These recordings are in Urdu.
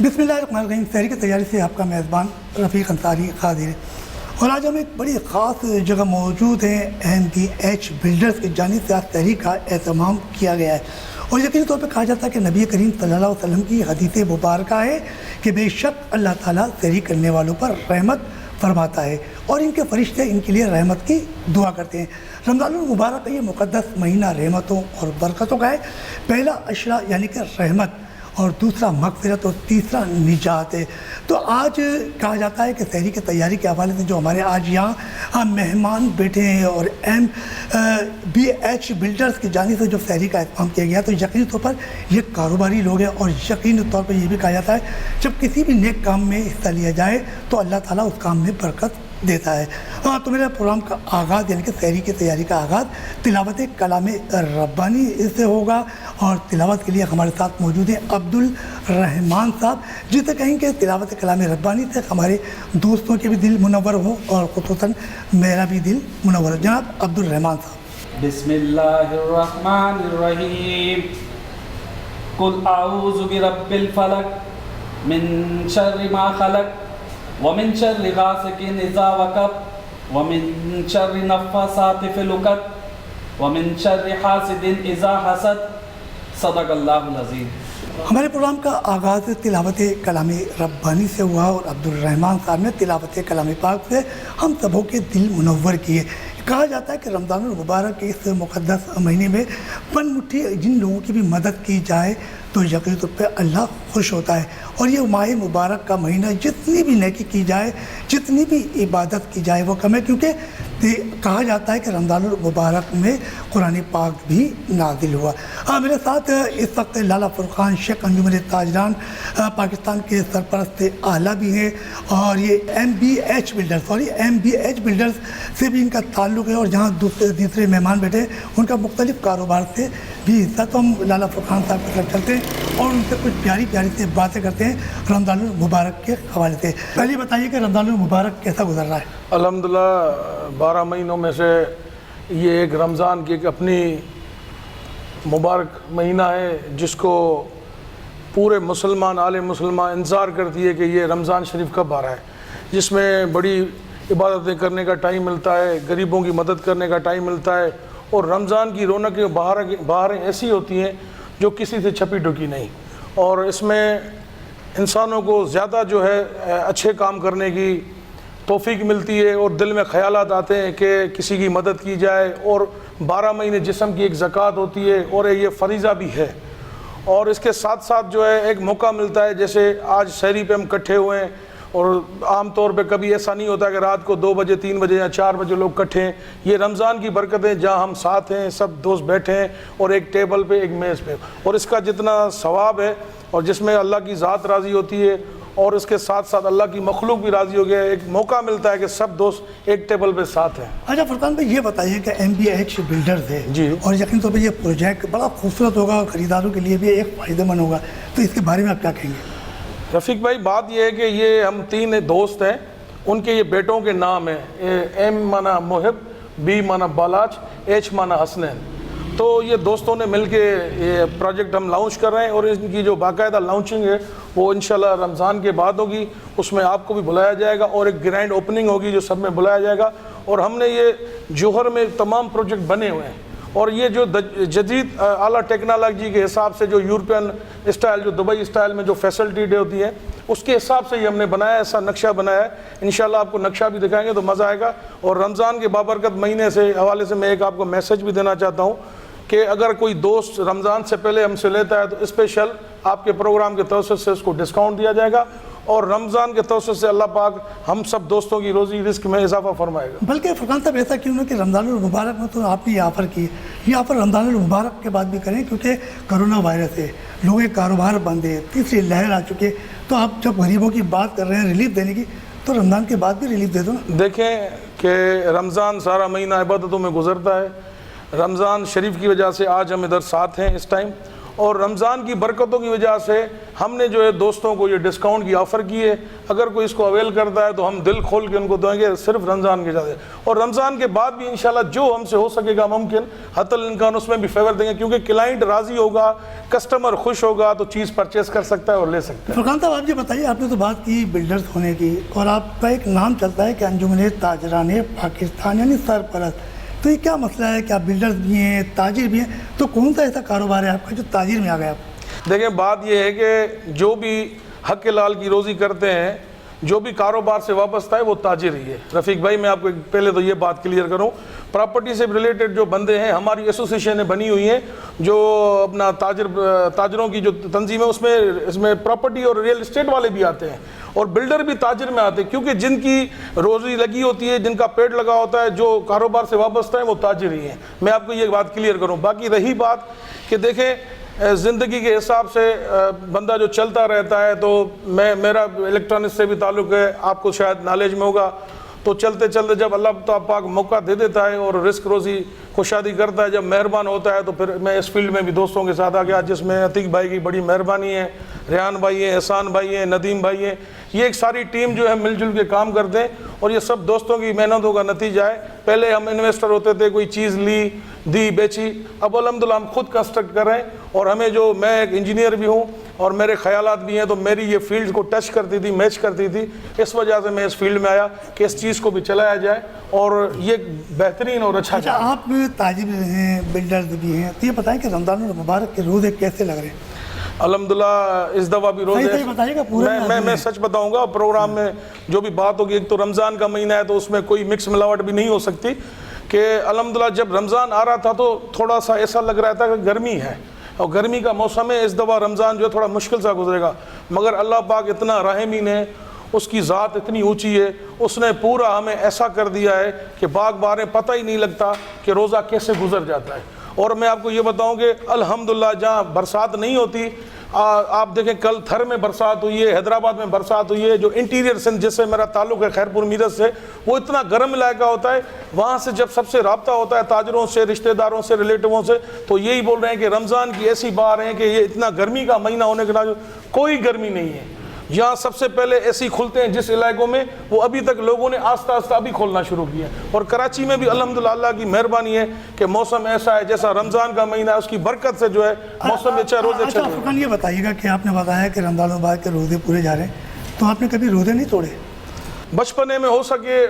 بسم اللہ الرحمن الرحیم. سحری کی تیاری سے آپ کا میزبان رفیق انصاری حاضر ہے، اور آج ہم ایک بڑی خاص جگہ موجود ہیں. MBH بلڈرز کی جانب سے آج سحری کا اہتمام کیا گیا ہے، اور یقینی طور پہ کہا جاتا ہے کہ نبی کریم صلی اللہ علیہ وسلم کی حدیث مبارکہ ہے کہ بے شک اللہ تعالیٰ سحری کرنے والوں پر رحمت فرماتا ہے، اور ان کے فرشتے ان کے لیے رحمت کی دعا کرتے ہیں. رمضان المبارک یہ مقدس مہینہ رحمتوں اور برکتوں کا ہے. پہلا عشرہ یعنی کہ رحمت، اور دوسرا مغفرت، اور تیسرا نجات ہے. تو آج کہا جاتا ہے کہ سحری کی تیاری کے حوالے سے جو ہمارے آج یہاں مہمان بیٹھے ہیں، اور MBH بلڈرز کی جانب سے جو سحری کا اہتمام کیا گیا، تو یقینی طور پر یہ کاروباری لوگ ہیں، اور یقینی طور پر یہ بھی کہا جاتا ہے جب کسی بھی نیک کام میں حصہ لیا جائے تو اللہ تعالیٰ اس کام میں برکت دیتا ہے. تو میرے پروگرام کا آغاز یعنی کہ سحری کی تیاری کا آغاز تلاوت کلام ربانی سے ہوگا، اور تلاوت کے لیے ہمارے ساتھ موجود ہیں عبدالرحمان صاحب، جسے کہیں کہ تلاوت کلام ربانی سے ہمارے دوستوں کے بھی دل منور ہو اور خصوصاً میرا بھی دل منور ہو. جناب عبدالرحمان صاحب. بسم اللہ الرحمن الرحیم. قل اعوذ برب الفلق من شر ما خلق ومن شر غاسق اذا وقب ومن شر النفاثات في العقد ومن شر حاسد اذا حسد. صدق اللہ العظیم. ہمارے پروگرام کا آغاز تلاوت کلام ربانی سے ہوا، اور عبدالرحمان صاحب نے تلاوت کلام پاک سے ہم سبوں کے دل منور کیے. کہا جاتا ہے کہ رمضان المبارک کے اس مقدس مہینے میں پن مٹھی جن لوگوں کی بھی مدد کی جائے تو یقینی طور پہ اللہ خوش ہوتا ہے. اور یہ ماہ مبارک کا مہینہ جتنی بھی نیکی کی جائے، جتنی بھی عبادت کی جائے وہ کم ہے، کیونکہ کہا جاتا ہے کہ رمضان المبارک میں قرآن پاک بھی نازل ہوا. میرے ساتھ اس وقت لالا فرقان شیخ انجمن تاجران پاکستان کے سرپرست اعلیٰ بھی ہیں، اور یہ MBH بلڈرز سے بھی ان کا تعلق ہے، اور جہاں دوسرے مہمان بیٹھے ہیں ان کا مختلف کاروبار سے بھی حصہ. تو ہم لالا فرقان صاحب کی طرف چلتے ہیں اور ان سے کچھ پیاری سے باتیں کرتے ہیں رمضان المبارک کے حوالے سے. پہلے بتائیے کہ رمضان المبارک کیسا گزر رہا ہے؟ الحمدللہ 12 مہینوں میں سے یہ ایک رمضان کی ایک اپنی مبارک مہینہ ہے، جس کو پورے مسلمان عالم مسلمان انتظار کرتی ہے کہ یہ رمضان شریف کب آ رہا ہے، جس میں بڑی عبادتیں کرنے کا ٹائم ملتا ہے، غریبوں کی مدد کرنے کا ٹائم ملتا ہے، اور رمضان کی رونقیں بہاریں ایسی ہوتی ہیں جو کسی سے چھپی ڈھکی نہیں. اور اس میں انسانوں کو زیادہ جو ہے اچھے کام کرنے کی توفیق ملتی ہے، اور دل میں خیالات آتے ہیں کہ کسی کی مدد کی جائے. اور 12 مہینے جسم کی ایک زکوٰۃ ہوتی ہے، اور یہ فریضہ بھی ہے. اور اس کے ساتھ ساتھ جو ہے ایک موقع ملتا ہے، جیسے آج سحری پہ ہم اکٹھے ہوئے ہیں، اور عام طور پہ کبھی ایسا نہیں ہوتا کہ رات کو 2 بجے 3 بجے یا 4 بجے لوگ اکٹھے ہیں. یہ رمضان کی برکتیں جہاں ہم ساتھ ہیں، سب دوست بیٹھے ہیں، اور ایک ٹیبل پہ ایک میز پہ، اور اس کا جتنا ثواب ہے، اور جس میں اللہ کی ذات راضی ہوتی ہے، اور اس کے ساتھ ساتھ اللہ کی مخلوق بھی راضی ہو گیا، ایک موقع ملتا ہے کہ سب دوست ایک ٹیبل پہ ساتھ ہیں. اچھا فرقان بھائی، یہ بتائیے کہ MBH بلڈرز ہے جی، اور یقین طور پہ یہ پروجیکٹ بڑا خوبصورت ہوگا، اور خریداروں کے لیے بھی ایک فائدہ مند ہوگا، تو اس کے بارے میں آپ کیا کہیں گے؟ رفیق بھائی، بات یہ ہے کہ یہ ہم 3 دوست ہیں، ان کے یہ بیٹوں کے نام ہیں. M مانا محب، B مانا بالاچ، H مانا حسنین. تو یہ دوستوں نے مل کے یہ پروجیکٹ ہم لانچ کر رہے ہیں، اور ان کی جو باقاعدہ لانچنگ ہے وہ انشاءاللہ رمضان کے بعد ہوگی. اس میں آپ کو بھی بلایا جائے گا، اور ایک گرینڈ اوپننگ ہوگی جو سب میں بلایا جائے گا. اور ہم نے یہ جوہر میں تمام پروجیکٹ بنے ہوئے ہیں، اور یہ جو جدید اعلیٰ ٹیکنالوجی کے حساب سے جو یورپین اسٹائل، جو دبئی اسٹائل میں جو فیسلٹی ہوتی ہے، اس کے حساب سے یہ ہم نے بنایا ہے، ایسا نقشہ بنایا ہے. انشاءاللہ آپ کو نقشہ بھی دکھائیں گے تو مزہ آئے گا. اور رمضان کے بابرکت مہینے سے حوالے سے میں ایک آپ کو میسج بھی دینا چاہتا ہوں کہ اگر کوئی دوست رمضان سے پہلے ہم سے لیتا ہے تو اسپیشل آپ کے پروگرام کے توسط سے اس کو ڈسکاؤنٹ دیا جائے گا، اور رمضان کے توسط سے اللہ پاک ہم سب دوستوں کی روزی رزق میں اضافہ فرمائے گا. بلکہ فرقان صاحب ایسا کیوں نہ کہ رمضان المبارک میں تو آپ نے یہ آفر کی، یہ آفر رمضان المبارک کے بعد بھی کریں، کیونکہ کرونا وائرس ہے، لوگوں کے کاروبار بند ہے، تیسری لہر آ چکی ہے. تو آپ جب غریبوں کی بات کر رہے ہیں ریلیف دینے کی، تو رمضان کے بعد بھی ریلیف دے دو نا. دیکھیں کہ رمضان سارا مہینہ عبادتوں میں گزرتا ہے. رمضان شریف کی وجہ سے آج ہم ادھر ساتھ ہیں اس ٹائم، اور رمضان کی برکتوں کی وجہ سے ہم نے جو ہے دوستوں کو یہ ڈسکاؤنٹ کی آفر کی ہے. اگر کوئی اس کو اویل کرتا ہے تو ہم دل کھول کے ان کو دیں گے صرف رمضان کے جاتے, اور رمضان کے بعد بھی انشاءاللہ جو ہم سے ہو سکے گا ممکن حتی الامکان اس میں بھی فیور دیں گے, کیونکہ کلائنٹ راضی ہوگا, کسٹمر خوش ہوگا تو چیز پرچیز کر سکتا ہے اور لے سکتا ہے. فرقان صاحب آپ یہ بتائیے, آپ نے تو بات کی بلڈرز ہونے کی, اور آپ کا ایک نام چلتا ہے کہ انجمن تاجران پاکستان یعنی سرپرست, تو یہ کیا مسئلہ ہے کہ آپ بلڈرز بھی ہیں, تاجر بھی ہیں, تو کون سا ایسا کاروبار ہے آپ کا جو تاجر میں آ گیا آپ؟ دیکھیں بات یہ ہے کہ جو بھی حق لال کی روزی کرتے ہیں, جو بھی کاروبار سے وابستہ ہے وہ تاجر ہی ہے. رفیق بھائی میں آپ کو پہلے تو یہ بات کلیئر کروں, پراپرٹی سے ریلیٹڈ جو بندے ہیں ہماری ایسوسیشنیں بنی ہوئی ہیں جو اپنا تاجروں کی جو تنظیم ہے اس میں پراپرٹی اور ریئل اسٹیٹ والے بھی آتے ہیں, اور بلڈر بھی تاجر میں آتے ہیں, کیونکہ جن کی روزی لگی ہوتی ہے, جن کا پیٹ لگا ہوتا ہے, جو کاروبار سے وابستہ ہیں وہ تاجر ہی ہیں. میں آپ کو یہ بات کلیئر کروں. باقی رہی بات کہ دیکھیں زندگی کے حساب سے بندہ جو چلتا رہتا ہے, تو میرا الیکٹرانکس سے بھی تعلق ہے, آپ کو شاید نالج میں ہوگا, تو چلتے چلتے جب اللہ پاک موقع دے دیتا ہے اور رزق روزی خوشادی کرتا ہے, جب مہربان ہوتا ہے, تو پھر میں اس فیلڈ میں بھی دوستوں کے ساتھ آ گیا, جس میں عتیق بھائی کی بڑی مہربانی ہے, ریحان بھائی ہیں, احسان بھائی ہیں, ندیم بھائی ہیں, یہ ایک ساری ٹیم جو ہے مل جل کے کام کرتے ہیں, اور یہ سب دوستوں کی محنتوں کا نتیجہ ہے. پہلے ہم انویسٹر ہوتے تھے, کوئی چیز لی دی بیچی, اب الحمدللہ ہم خود کنسٹرکٹ کر رہے ہیں, اور ہمیں جو میں ایک انجینئر بھی ہوں اور میرے خیالات بھی ہیں, تو میری یہ فیلڈ کو ٹچ کرتی تھی, میچ کرتی تھی, اس وجہ سے میں اس فیلڈ میں آیا کہ اس چیز کو بھی چلایا جائے اور یہ بہترین اور اچھا جائے. آپ تاجر ہیں, بلڈرز بھی ہیں, تو یہ بتائیں کہ رمضان المبارک کے روزے کیسے لگ رہے ہیں؟ الحمدللہ اس دفعہ بھی روزے بتائیے گا پورا. میں سچ بتاؤں گا, پروگرام میں جو بھی بات ہوگی, ایک تو رمضان کا مہینہ ہے تو اس میں کوئی مکس ملاوٹ بھی نہیں ہو سکتی, کہ الحمدللہ جب رمضان آ رہا تھا تو تھوڑا سا ایسا لگ رہا تھا کہ گرمی ہے, اور گرمی کا موسم ہے, اس دفعہ رمضان جو ہے تھوڑا مشکل سا گزرے گا, مگر اللہ پاک اتنا رحمین ہے, اس کی ذات اتنی اونچی ہے, اس نے پورا ہمیں ایسا کر دیا ہے کہ باغ باریں پتہ ہی نہیں لگتا کہ روزہ کیسے گزر جاتا ہے. اور میں آپ کو یہ بتاؤں کہ الحمدللہ جہاں برسات نہیں ہوتی, آپ دیکھیں کل تھر میں برسات ہوئی ہے, حیدرآباد میں برسات ہوئی ہے, جو انٹیریئر سندھ جس سے میرا تعلق ہے خیرپور میرٹھ سے, وہ اتنا گرم علاقہ ہوتا ہے, وہاں سے جب سب سے رابطہ ہوتا ہے تاجروں سے, رشتہ داروں سے, ریلیٹیووں سے, تو یہی بول رہے ہیں کہ رمضان کی ایسی بار ہے کہ یہ اتنا گرمی کا مہینہ ہونے کے باوجود کوئی گرمی نہیں ہے. یہاں سب سے پہلے ایسی کھلتے ہیں جس علاقوں میں وہ ابھی تک لوگوں نے آہستہ آہستہ ابھی کھولنا شروع کیا, اور کراچی میں بھی الحمدللہ اللہ کی مہربانی ہے کہ موسم ایسا ہے جیسا رمضان کا مہینہ ہے, اس کی برکت سے جو ہے موسم اچھا, روزے اچھا فرقان یہ بتائیے گا کہ آپ نے بتایا کہ رمضان المبارک کے روزے پورے جا رہے ہیں, تو آپ نے کبھی روزے نہیں توڑے؟ بچپنے میں ہو سکے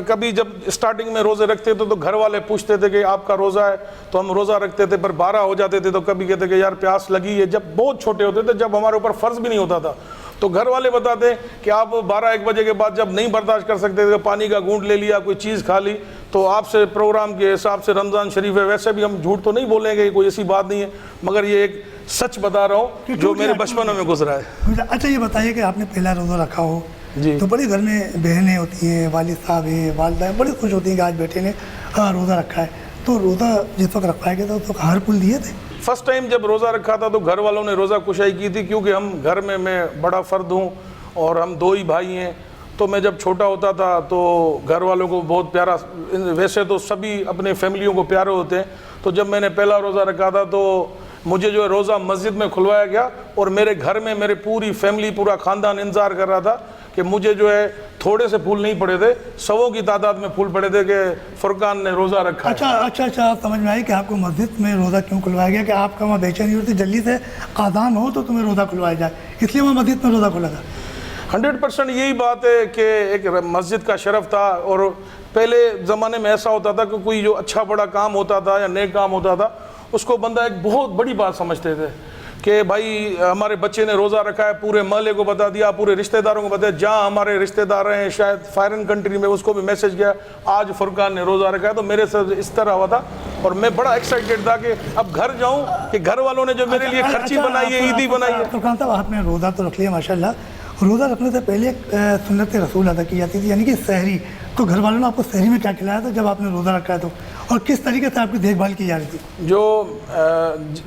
کبھی جب اسٹارٹنگ میں روزے رکھتے تھے تو گھر والے پوچھتے تھے کہ آپ کا روزہ ہے, تو ہم روزہ رکھتے تھے, پر 12 ہو جاتے تھے تو کبھی کہتے کہ یار پیاس لگی ہے, جب بہت چھوٹے ہوتے تھے, جب ہمارے اوپر فرض بھی نہیں ہوتا تھا, تو گھر والے بتاتے کہ آپ 12-1 بجے کے بعد جب نہیں برداشت کر سکتے تھے, پانی کا گھونٹ لے لیا, کوئی چیز کھا لی, تو آپ سے پروگرام کے حساب سے رمضان شریف ہے, ویسے بھی ہم جھوٹ تو نہیں بولیں گے, کوئی ایسی بات نہیں ہے, مگر یہ ایک سچ بتا رہا ہوں جو میرے بچپن میں گزرا ہے. اچھا یہ بتائیے کہ آپ نے پہلا روزہ رکھا ہو جی, تو بڑے گھر میں بہنیں ہوتی ہیں, والد صاحب ہیں, والدہ ہیں, بڑی خوش ہوتی ہیں کہ آج بیٹے نے روزہ رکھا ہے, تو روزہ جس وقت رکھوایا گیا تھا تو ہر پل دیے تھے؟ فرسٹ ٹائم جب روزہ رکھا تھا تو گھر والوں نے روزہ کشائی کی تھی, کیونکہ ہم گھر میں بڑا فرد ہوں اور ہم 2 ہی بھائی ہیں, تو میں جب چھوٹا ہوتا تھا تو گھر والوں کو بہت پیارا, ویسے تو سبھی اپنے فیملیوں کو پیارے ہوتے ہیں, تو جب میں نے پہلا روزہ رکھا تھا تو مجھے جو ہے روزہ مسجد میں کھلوایا گیا, اور میرے گھر میں میرے پوری فیملی, پورا خاندان انتظار کر رہا تھا کہ مجھے جو ہے تھوڑے سے پھول نہیں پڑے تھے, 100 کی تعداد میں پھول پڑے تھے کہ فرقان نے روزہ رکھا ہے. اچھا سمجھ میں آئی کہ آپ کو مسجد میں روزہ کیوں کھلوایا گیا, کہ آپ کا وہاں بے چینی ہوتی, جلدی سے اذان ہو تو تمہیں روزہ کھلوایا جائے, اس لیے وہاں مسجد میں روزہ کھلا تھا؟ 100% یہی بات ہے کہ ایک مسجد کا شرف تھا, اور پہلے زمانے میں ایسا ہوتا تھا کہ کوئی جو اچھا بڑا کام ہوتا تھا یا نیک کام ہوتا تھا, اس کو بندہ ایک بہت بڑی بات سمجھتے تھے کہ بھائی ہمارے بچے نے روزہ رکھا ہے, پورے محلے کو بتا دیا, پورے رشتہ داروں کو بتا دیا, جہاں ہمارے رشتہ دار ہیں شاید فارن کنٹری میں, اس کو بھی میسج گیا آج فرقان نے روزہ رکھا ہے. تو میرے ساتھ اس طرح ہوا تھا, اور میں بڑا ایکسائٹیڈ تھا کہ اب گھر جاؤں کہ گھر والوں نے جو میرے لیے خرچی بنائی ہے, عیدی بنائی ہے. فرقان صاحب آپ نے روزہ تو رکھ لیا ماشاءاللہ, روزہ رکھنے سے پہلے ایک سنت رسول ادا کی جاتی تھی, یعنی کہ سحری, تو گھر والوں نے آپ کو سحری میں کیا کھلایا تھا جب آپ نے روزہ رکھا ہے, تو اور کس طریقے سے آپ کی دیکھ بھال کی جا رہی تھی؟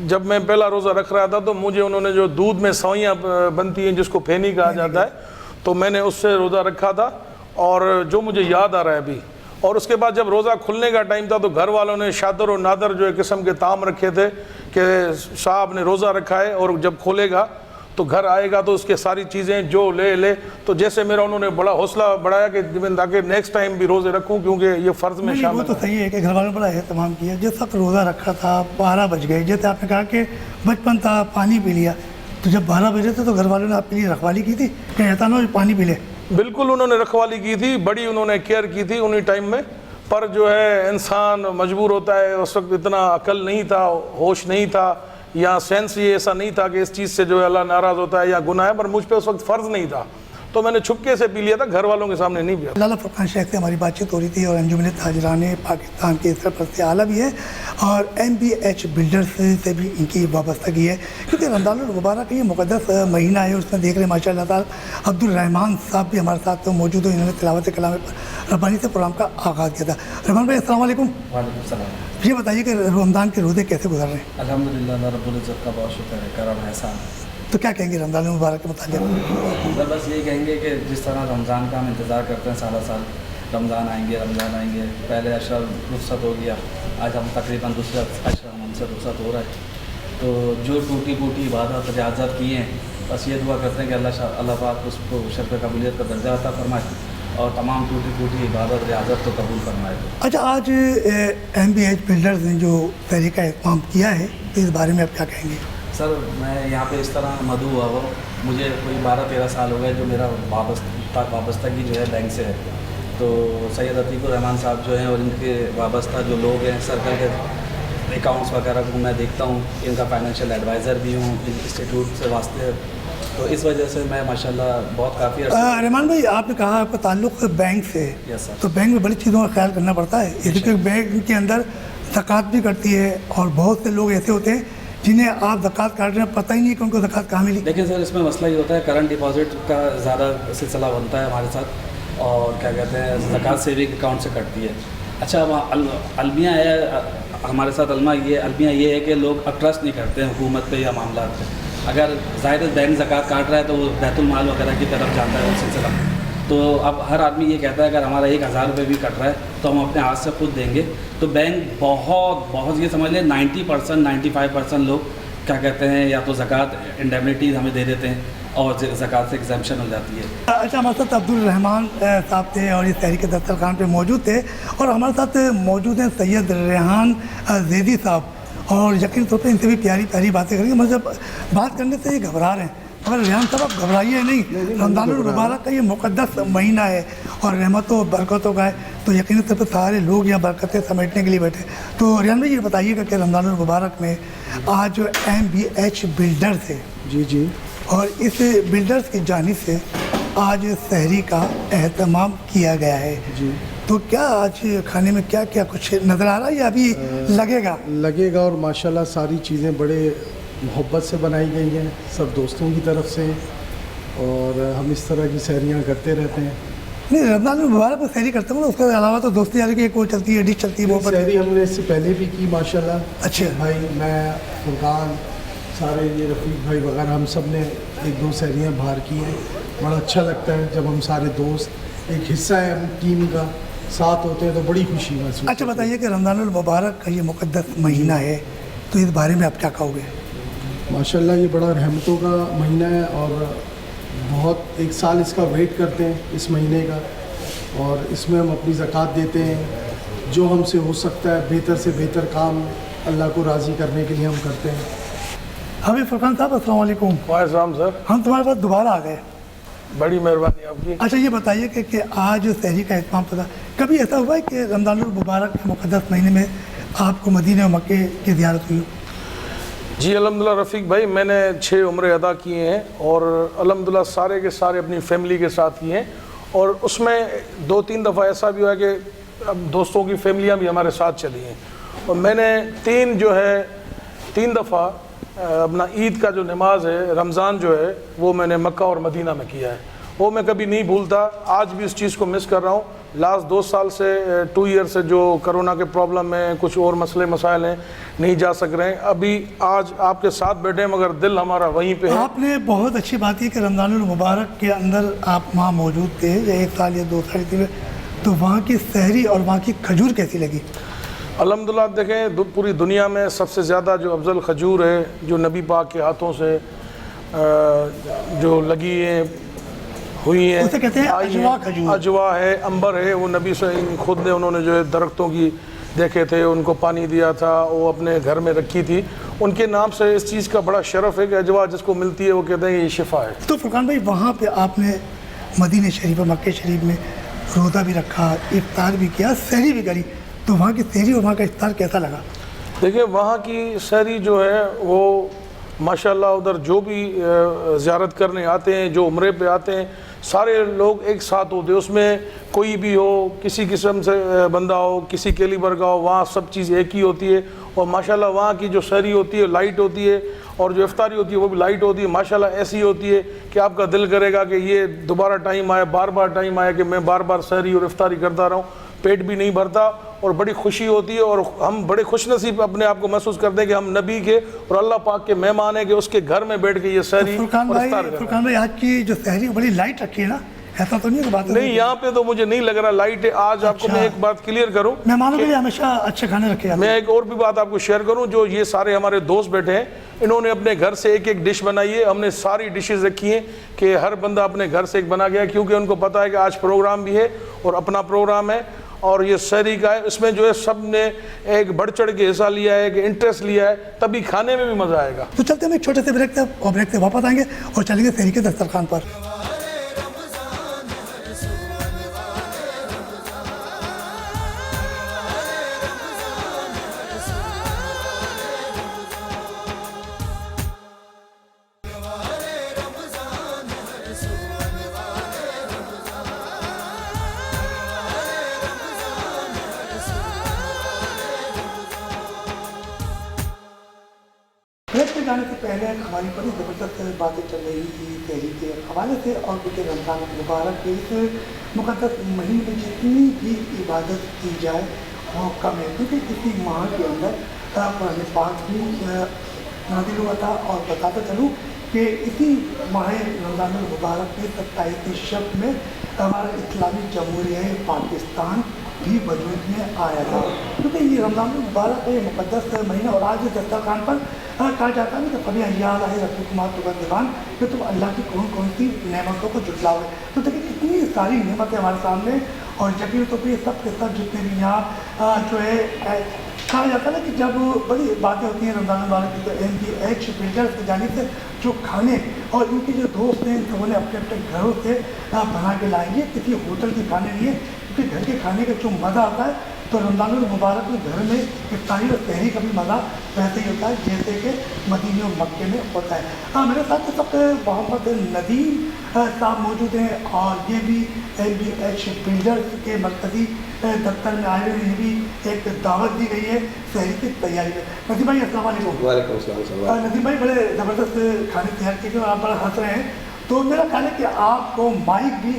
جب میں پہلا روزہ رکھ رہا تھا تو مجھے انہوں نے جو دودھ میں سوئیاں بنتی ہیں جس کو پھینی کہا جاتا ہے, تو میں نے اس سے روزہ رکھا تھا, اور جو مجھے یاد آ رہا ہے ابھی. اور اس کے بعد جب روزہ کھلنے کا ٹائم تھا تو گھر والوں نے شادر و نادر جو ایک قسم کے طعام رکھے تھے کہ صاحب نے روزہ رکھا ہے اور جب کھولے گا تو گھر آئے گا تو اس کے ساری چیزیں جو لے تو جیسے میرا انہوں نے بڑا حوصلہ بڑھایا کہ تاکہ نیکسٹ ٹائم بھی روزے رکھوں کیونکہ یہ فرض میں وہ شامل تو صحیح ہے کہ گھر والوں نے بڑا اہتمام کیا. جس وقت روزہ رکھا تھا 12 بج گئے, جیسے آپ نے کہا کہ بچپن تھا پانی پی لیا, تو جب 12 بجے تھے تو گھر والوں نے آپ کے لیے رکھوالی کی تھی کہ ایسا نہ ہو پانی پی لے؟ بالکل انہوں نے رکھوالی کی تھی, بڑی انہوں نے کیئر کی تھی انہی ٹائم میں, پر جو ہے انسان مجبور ہوتا ہے, اس وقت اتنا عقل نہیں تھا, ہوش نہیں تھا, یا سینس یہ ایسا نہیں تھا کہ اس چیز سے جو ہے اللہ ناراض ہوتا ہے یا گناہ ہے, پر مجھ پہ اس وقت فرض نہیں تھا تو میں نے چھپکے سے پی لیا تھا, گھر والوں کے سامنے نہیں پیا. لالہ فرقان شیخ سے ہماری بات چیت ہو رہی تھی اور انجمن تاجران پاکستان کے سرپرست اعلیٰ بھی ہے اور MBH بلڈرز سے بھی ان کی وابستگی ہے کیونکہ رمضان المبارک کا یہ مقدس مہینہ ہے. اس میں دیکھ رہے ماشاء اللہ تعالیٰ عبد الرحمان صاحب بھی ہمارے ساتھ موجود ہو, انہوں نے تلاوت کلام ربانی سے پروگرام کا آغاز کیا تھا. رحمان بھائی السلام علیکم. وعلیکم السلام. یہ بتائیے کہ رمضان کے روزے کیسے گزر رہے ہیں؟ الحمدللہ اللہ رب العزت کا بہت شکر ہے, کرم احسان. تو کیا کہیں گے رمضان المبارک کے متعلق؟ بس یہی کہیں گے کہ جس طرح رمضان کا ہم انتظار کرتے ہیں سالہ سال, رمضان آئیں گے, پہلے اشرا رخصت ہو گیا, آج ہم تقریباً دوسرا اشرا ہم سے رخصت ہو رہا ہے, تو جو ٹوٹی پوٹی عبادت ریاضت کی ہیں بس یہ دعا کرتے ہیں کہ اللہ پاک اس کو شرف قبولیت کا درجہ عطا فرمائے اور تمام ٹوٹی پوٹی عبادت ریاضت کو قبول فرمائے. اچھا, آج MBH بلڈرز نے جو تحریک کا اہتمام کیا ہے تو اس بارے میں آپ کیا کہیں گے؟ سر میں یہاں پہ اس طرح مدعو ہوا ہوں, مجھے کوئی 12-13 سال ہو گئے جو میرا وابستگی جو ہے بینک سے ہے, تو سید عتیق الرحمان صاحب جو ہیں اور ان کے وابستہ جو لوگ ہیں سرکل کے اکاؤنٹس وغیرہ کو میں دیکھتا ہوں, ان کا فائنینشیل ایڈوائزر بھی ہوں, انسٹیٹیوٹ سے واسطے, تو اس وجہ سے میں ماشاءاللہ بہت کافی رحمان بھائی آپ نے کہا آپ کا تعلق بینک سے, یس سر, تو بینک میں بڑی چیزوں کا خیال کرنا پڑتا ہے, اس لیے بینک کے اندر زکوٰۃ بھی کرتی ہے اور بہت سے لوگ ایسے ہوتے ہیں جنہیں آپ زکوٰۃ کاٹ رہے ہیں پتہ ہی نہیں کہ ان کو زکوٰۃ کہاں ملی. لیکن سر اس میں مسئلہ یہ ہوتا ہے کرنٹ ڈپازٹ کا زیادہ سلسلہ بنتا ہے ہمارے ساتھ, اور کیا کہتے ہیں زکوٰۃ سیونگ اکاؤنٹ سے کٹتی ہے. اچھا المیہ ہے ہمارے ساتھ, المیہ یہ ہے کہ لوگ اب ٹرسٹ نہیں کرتے ہیں حکومت پہ یا معاملات پہ. اگر ظاہر بینک زکوٰۃ کاٹ رہا ہے تو وہ بیت المال وغیرہ کی طرف جاتا ہے وہ سلسلہ, تو اب ہر آدمی یہ کہتا ہے اگر ہمارا 1000 روپے بھی کٹ رہا ہے تو ہم اپنے ہاتھ سے خود دیں گے, تو بینک بہت یہ سمجھ لیں 90% 95% لوگ کیا کہتے ہیں یا تو زکوٰۃ انڈیمنیٹیز ہمیں دے دیتے ہیں اور زکوٰۃ سے ایگزمپشن ہو جاتی ہے. اچھا, ہمارے ساتھ عبد الرحمان صاحب تھے اور اس تحریک دسترخوان پہ موجود تھے, اور ہمارے ساتھ موجود ہیں سید ریحان زیدی صاحب, اور یقینی طور پہ ان سے بھی پیاری باتیں کریں گے. مطلب بات کرنے سے یہ گھبرا رہے ہیں, مگر ریحان صاحب آپ گھبرائیے نہیں, رمضان المبارک کا یہ مقدس مہینہ ہے اور رحمتوں و برکتوں کا ہے, تو یقینی طور پہ سارے لوگ یہاں برکتیں سمیٹنے کے لیے بیٹھے. تو ریحان بھائی یہ بتائیے گا کہ رمضان المبارک میں آج جو MBH بلڈرز ہے جی اور اس بلڈرز کی جانب سے آج سحری کا اہتمام کیا گیا ہے, جی, تو کیا آج کھانے میں کیا کچھ نظر آ رہا ہے یا ابھی لگے گا؟ اور ماشاءاللہ ساری چیزیں بڑے محبت سے بنائی گئی ہیں سب دوستوں کی طرف سے, اور ہم اس طرح کی سحریاں کرتے رہتے ہیں. نہیں, رمضان المبارک میں سحری کرتے ہیں, اس کے علاوہ تو دوستی یاری کی ایک وہ چلتی ہے, ڈش چلتی ہے, وہ سحری ہم نے اس سے پہلے بھی کی ماشاءاللہ. اچھا بھائی میں فرقان سارے یہ رفیق بھائی وغیرہ ہم سب نے 1-2 سحریاں باہر کی ہیں. بڑا اچھا لگتا ہے جب ہم سارے دوست ایک حصہ ہے ہم ٹیم کا ساتھ ہوتے ہیں تو بڑی خوشی محسوس. اچھا بتائیے کہ رمضان المبارک کا یہ مقدس مہینہ ہے تو اس بارے میں آپ کیا کہو گے؟ ماشاءاللہ یہ بڑا رحمتوں کا مہینہ ہے اور بہت 1 سال اس کا ویٹ کرتے ہیں اس مہینے کا, اور اس میں ہم اپنی زکوٰۃ دیتے ہیں, جو ہم سے ہو سکتا ہے بہتر سے بہتر کام اللہ کو راضی کرنے کے لیے ہم کرتے ہیں. حبیب فرقان صاحب السلام علیکم. وعلیکم السلام سر, ہم تمہارے پاس دوبارہ آ گئے, بڑی مہربانی آپ کی. اچھا یہ بتائیے کہ آج سحری کا اہتمام تھا, کبھی ایسا ہوا ہے کہ رمضان المبارک کے مقدس مہینے میں آپ کو مدینہ و مکے کی زیارت ہوئی؟ جی الحمدللہ رفیق بھائی, میں نے 6 عمرے ادا کیے ہیں اور الحمدللہ سارے کے سارے اپنی فیملی کے ساتھ کیے ہیں, اور اس میں 2-3 دفعہ ایسا بھی ہوا ہے کہ اب دوستوں کی فیملیاں بھی ہمارے ساتھ چلی ہیں, اور میں نے 3 دفعہ اپنا عید کا جو نماز ہے رمضان جو ہے وہ میں نے مکہ اور مدینہ میں کیا ہے, وہ میں کبھی نہیں بھولتا, آج بھی اس چیز کو مس کر رہا ہوں. لاسٹ 2 سال سے 2 ایئر سے جو کرونا کے پرابلم ہیں, کچھ اور مسئلے مسائل ہیں, نہیں جا سک رہے ہیں. ابھی آج آپ کے ساتھ بیٹھے ہیں مگر دل ہمارا وہیں پہ ہے. آپ نے بہت اچھی بات کی کہ رمضان المبارک کے اندر آپ وہاں موجود تھے, یا 1 سال یا 2 سال تھے, تو وہاں کی سحری اور وہاں کی کھجور کیسی لگی؟ الحمدللہ دیکھیں پوری دنیا میں سب سے زیادہ جو افضل کھجور ہے جو نبی پاک کے ہاتھوں سے جو لگی ہیں ہوئی ہیں، اسے کہتے ہیں آئی اجوا کھجور۔ اجوا ہے، امبر ہے، وہ نبی سے خود نے انہوں نے جو ہے درختوں کی دیکھے تھے، ان کو پانی دیا تھا، وہ اپنے گھر میں رکھی تھی، ان کے نام سے اس چیز کا بڑا شرف ہے کہ اجوا جس کو ملتی ہے وہ کہتے ہیں یہ شفا ہے۔ تو فرقان بھائی وہاں پہ آپ نے مدینہ شریف اور مکہ شریف میں روزہ بھی رکھا، افطار بھی کیا، سحری بھی کری، تو وہاں کی سحری اور وہاں کا افطار کیسا لگا؟ دیکھیں وہاں کی سحری جو ہے وہ ماشاءاللہ ادھر جو بھی زیارت کرنے آتے ہیں، جو عمرے پہ آتے ہیں، سارے لوگ ایک ساتھ ہوتے ہیں، اس میں کوئی بھی ہو، کسی قسم سے بندہ ہو، کسی کیلیبر کا ہو، وہاں سب چیز ایک ہی ہوتی ہے، اور ماشاءاللہ وہاں کی جو سحری ہوتی ہے لائٹ ہوتی ہے، اور جو افطاری ہوتی ہے وہ بھی لائٹ ہوتی ہے، ماشاءاللہ ایسی ہوتی ہے کہ آپ کا دل کرے گا کہ یہ دوبارہ ٹائم آئے، بار بار ٹائم آئے کہ میں بار بار سحری اور افطاری کرتا رہوں، پیٹ بھی نہیں بھرتا اور بڑی خوشی ہوتی ہے، اور ہم بڑے خوش نصیب اپنے آپ کو محسوس کرتے ہیں کہ ہم نبی کے اور اللہ پاک کے مہمان ہیں کہ اس کے گھر میں بیٹھ کے یہ سحری فرقان اور افطار بھائی آج کی جو سحری بڑی لائٹ رکھی ہے نا، ایسا تو نہیں ہے بات؟ نہیں، یہاں پہ تو مجھے نہیں لگ رہا لائٹ ہے۔ آج آپ کو میں ایک بات کلیئر کروں، مہمانوں کے لیے ہمیشہ اچھے کھانے رکھے جاتے ہیں۔ میں ایک اور بھی بات آپ کو شیئر کروں، جو یہ سارے ہمارے دوست بیٹھے ہیں، انہوں نے اپنے گھر سے ایک ایک ڈش بنائی ہے، ہم نے ساری ڈشز رکھی ہیں کہ ہر بندہ اپنے گھر سے ایک بنا گیا، کیونکہ ان کو پتہ ہے کہ آج پروگرام بھی ہے اور اپنا پروگرام ہے اور یہ سحری کا ہے، اس میں جو ہے سب نے ایک بڑھ چڑھ کے حصہ لیا ہے، ایک انٹرسٹ لیا ہے، تبھی کھانے میں بھی مزہ آئے گا۔ تو چلتے ہم ایک چھوٹے سے بریک تھے اور بریک سے واپس آئیں گے اور چلیں گے سحری کے دسترخوان پر۔ بریک میں جانے سے پہلے ہماری بڑی زبردست باتیں چل رہی تھی سحری کے حوالے سے، اور کیونکہ رمضان المبارک کے اس مقدس مہینے میں جتنی بھی عبادت کی جائے وہ کم ہے، کیونکہ اسی ماہ کے اندر قرآن پاک بھی نازل ہوا تھا، اور بتاتا چلوں کہ اسی ماہ رمضان المبارک کی 27 شب میں ہمارا اسلامی جمہوریہ پاکستان بھی وجود میں آیا تھا، کیونکہ یہ رمضان المبارک ہے مقدس مہینہ، اور آج دسترخوان پر کہا جاتا ہے کہ کبھی ایام آئے رفیقات کا دیوان کہ تم اللہ کی کون کون سی نعمتوں کو جھٹلاؤ گے۔ تو دیکھیں اتنی ساری نعمتیں ہمارے سامنے، اور یقین تو پھر سب کے سب جتنے بھی یہاں جو ہے کہا جاتا ہے نا کہ جب بڑی باتیں ہوتی ہیں رمضان المبارک کی، MDH بلڈرز کی جانب سے جو کھانے اور ان کے جو دوست ہیں انہوں نے اپنے اپنے گھروں سے بنا کے لائیں گے، کسی ہوٹل کے کھانے نہیں ہے، کیونکہ گھر کے کھانے کا جو مزہ آتا ہے تو رمضان المبارک میں گھر میں افطاری اور سحری کا بھی مزہ ویسے ہی ہوتا ہے جیسے کہ مدینے اور مکے میں ہوتا ہے۔ میرے ساتھ اس وقت محمد ندیم صاحب موجود ہیں، اور یہ بھی MDH بلڈرز کے مرکزی دفتر میں آئے ہوئے، یہ بھی ایک دعوت دی گئی ہے سحری کی تیاری میں۔ ندیم بھائی السلام علیکم۔ وعلیکم السلام۔ ندیم بھائی بڑے زبردست کھانے تیار کیے اور آپ بڑا ہنس رہے ہیں، تو میرا خیال ہے کہ آپ کو مائک بھی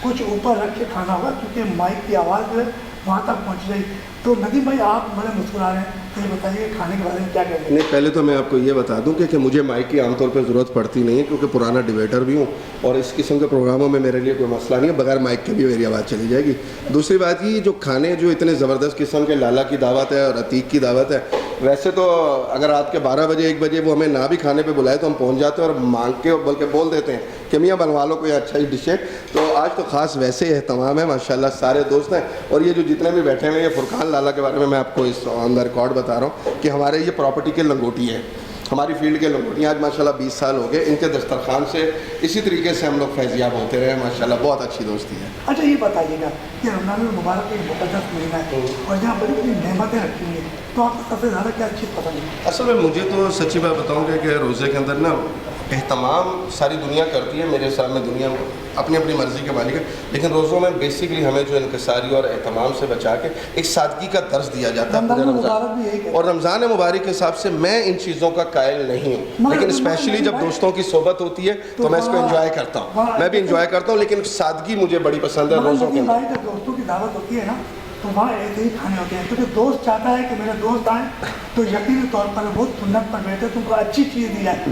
کچھ اوپر رکھ کے کھانا ہوگا، کیونکہ مائک کی آواز جو ہے وہاں تک پہنچ رہی۔ تو ندیم بھائی آپ بڑے مسکرا رہے ہیں، تو یہ بتائیے کھانے کے بارے میں کیا کہتے ہیں؟ نہیں، پہلے تو میں آپ کو یہ بتا دوں کہ مجھے مائک کی عام طور پہ ضرورت پڑتی نہیں ہے، کیونکہ پرانا ڈیبیٹر بھی ہوں، اور اس قسم کے پروگراموں میں میرے لیے کوئی مسئلہ نہیں ہے، بغیر مائک کے بھی میری آواز چلی جائے گی۔ دوسری بات یہ جو کھانے جو اتنے زبردست قسم کے لالا کی دعوت ہے اور عتیق کی دعوت ہے، ویسے تو اگر رات کے 12 بجے 1 بجے وہ ہمیں نہ بھی کھانے پہ بلائے تو ہم پہنچ جاتے ہیں اور مانگ کے بلکہ بول دیتے ہیں کہ میاں بنوا لو کوئی اچھا ہی ڈش ہے۔ تو آج تو خاص ویسے اہتمام ہے، ماشاءاللہ سارے دوست ہیں، اور یہ جو جتنے بھی بیٹھے ہوئے ہیں، یہ فرقان لالا کے بارے میں آپ کو اس آن دا ریکارڈ بتا رہا ہوں کہ ہمارے یہ پراپرٹی کے لنگوٹی ہیں، ہماری فیلڈ کے لنگوٹی، آج ماشاءاللہ 20 سال ہو گئے ان کے دسترخوان سے اسی طریقے سے ہم لوگ فیضیاب ہوتے رہے، ماشاءاللہ بہت اچھی دوستی ہے۔ اچھا یہ بتائیے گا کہ رمضان المبارک ایک مقدس مہینہ ہے اور جہاں بڑی بڑی نعمتیں رکھی ہوئی ہیں، تو آپ کو سب سے زیادہ کیا چیز پسند ہے؟ اصل میں مجھے تو سچی بات بتاؤں گا کہ روزے کے اندر نا اہتمام ساری دنیا کرتی ہے، میرے سامنے دنیا اپنی اپنی مرضی کے مالک ہے، لیکن روزوں میں بیسیکلی ہمیں جو انکساری اور اہتمام سے بچا کے ایک سادگی کا درس دیا جاتا ہے پورے رمضان، اور رمضان مبارک کے حساب سے میں ان چیزوں کا قائل نہیں ہوں، لیکن اسپیشلی جب دوستوں کی صحبت ہوتی ہے تو میں اس کو انجوائے کرتا ہوں، میں بھی انجوائے کرتا ہوں، لیکن سادگی مجھے بڑی پسند ہے روزوں کے اندر۔ جب دوستوں کی دعوت ہوتی ہے نا تو وہاں ایسے ہی کھانے ہوتے ہیں، کیونکہ دوست چاہتا ہے کہ میرے دوست آئیں تو یقینی طور پر وہ سنت پر بیٹھے تم کو اچھی چیز دی جائے،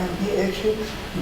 MPH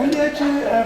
NDH